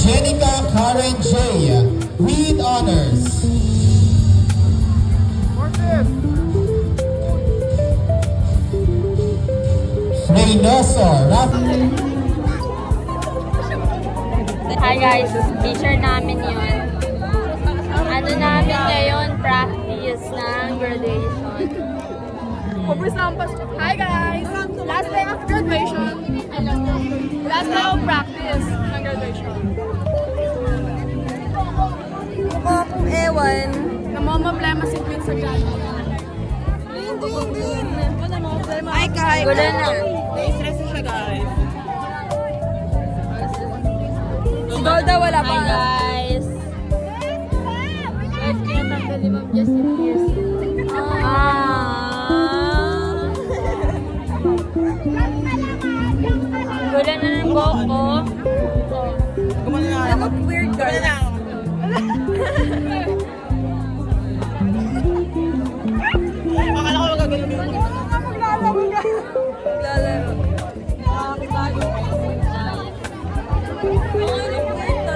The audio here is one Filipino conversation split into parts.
Jenica Karen J. with honors. Reynoso Rafael. Hi guys, teacher namin yun. Ano namin ngayon, practice ng graduation. Hi guys! Last day of graduation. Last day of practice ng graduation. Mukha akong ewan. Namomblema si Queen sa graduation. Ay, kahit. Gulo na. Na-stress siya guys. Si Golda wala pa. Hi guys. Guys, kinatanggal ni Ma'am Jessie Pierce. Gulo na ng buhok ko. Ako weird girl. Akala ko magagano mo. Maglalaro.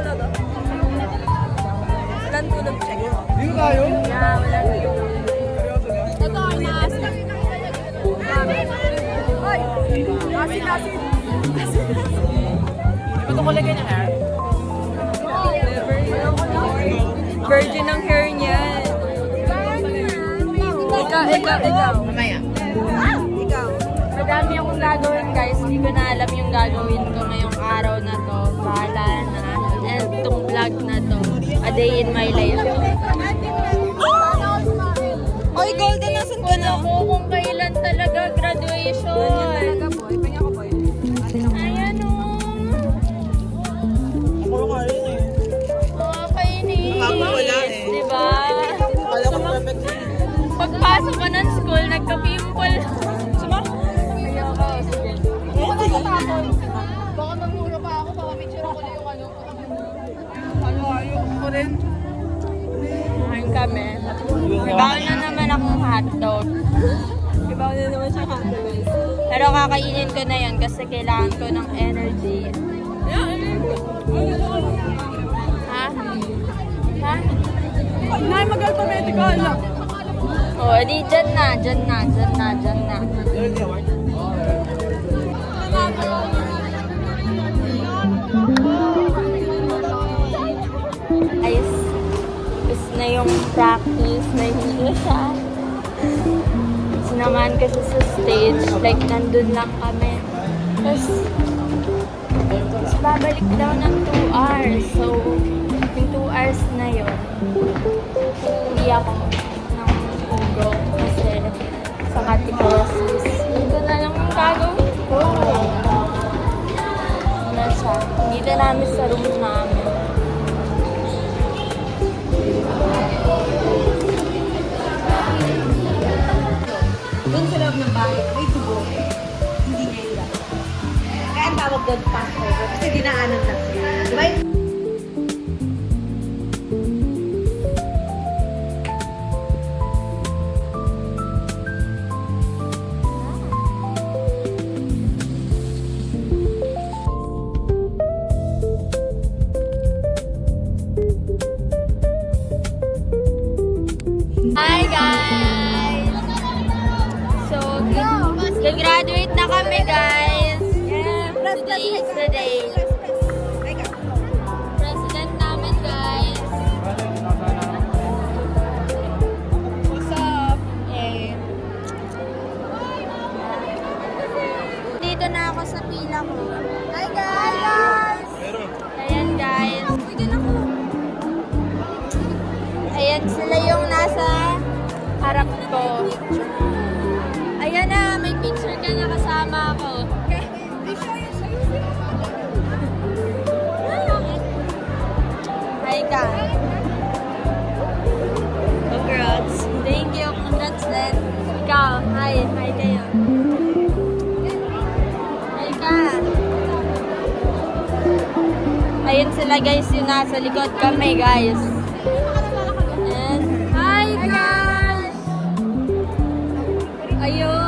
Talaga. Walang tulog check. Hindi ko tayo? Yeah, walang tulog. Ito, inaasip. Ay! Asin! Ito ko lagay ng hair? Virgin ang hair niya. Ikaw. Mamaya. Ikaw. Madami akong gagawin guys. Hindi ko na alam yung gagawin ko ngayong araw na to. Bahala na. And itong vlog na to. A day in my life. Oy, Golden, nasan ka na? Ako kung kailan talaga graduation. Boy. Panya ko, boy. Ayan o. Ako nga rin eh. Nakakainis. Ako wala eh. Diba? Akala ko perfect. Pagpasok ko ng school, nagka-pimple. Suma? Ayoko. Sige. Baka matapon. Baka magmura pa ako. Baka picture ako na yung ano. Ayoko ko rin. Kain kami. Ibaw na naman akong hotdog. Ibaw na naman siya hotdog guys. Pero kakainin ko na yun kasi kailangan ko ng energy. Ha? Ha? Nay, mag-alphabetical. O, di dyan na. Ayos. Tapos na yung practice na hindi siya. Sinamahan ko siya sa stage. Like, nandun lang kami. Tapos babalik daw ng 2 hours. So, yung 2 hours na yun, hindi ako ng ugo kasi sa catechsis. Ito na lang ang gagawin ko. Ano siya? Dito namin sa room namin. Doon sa loob ng bahay, may tubo. Hindi niya yung dapat. Kaya ang tawag doon, Passover. Kasi dinaanan na siya. Diba? Hi guys! So, graduate na kami guys! Today is the day. President namin guys. What's up? Eh. Dito na ako sa pila ko. Hi guys! Ayan guys. Ayan sila yung nasa harap ko. Ayan na, may picture ka na kasama ako. Hi ka. Congrats. Thank you. Congrats din. Ikaw. Hi. Hi kayo. Hi ka. Ayun sila guys, yung nasa likod kami guys. And, hi guys! Ayun!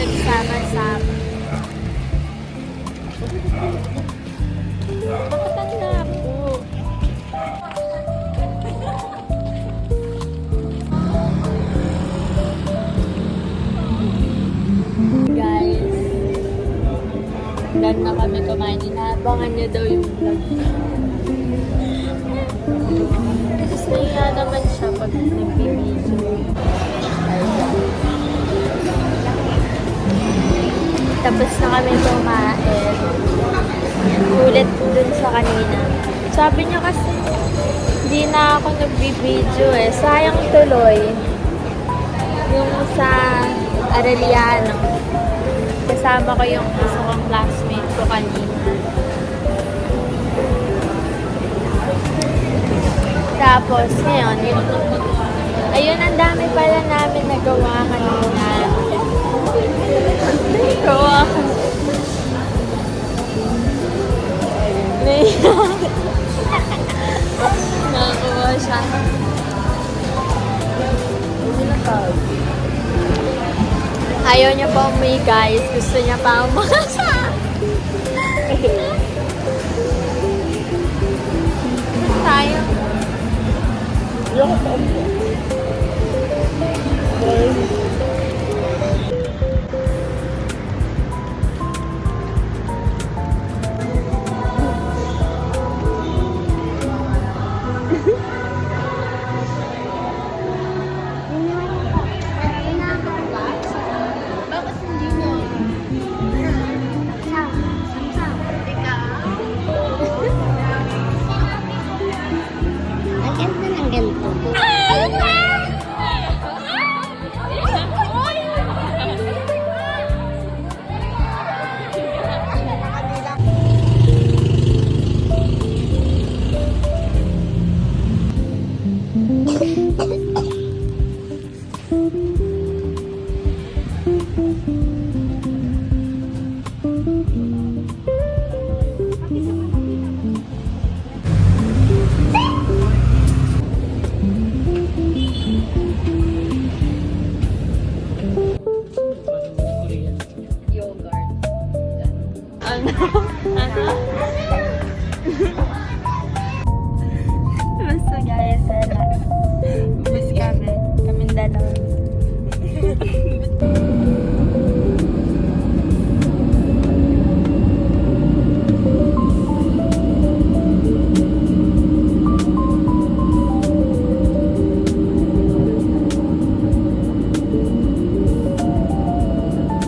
nagsama-sama. Nakatanda po. Guys, done na kami kumain. Inaabangan niya daw yung vlog. Tapos nahiya naman siya pag nag-video. Tapos na kami kumain. Ulit dun sa kanina. Sabi niya kasi, hindi na ako nag-video eh. Sayang tuloy. Yung sa Arellano. Kasama ko yung isa kong classmate ko kanina. Tapos, ngayon, ayun, ang dami pala namin nagawa kanina. Nagawa. Nakakuha siya. Ayaw niya pa umuwi, guys. Gusto niya pa umasa. Tayo. Ang ganda ng ganito. Ano?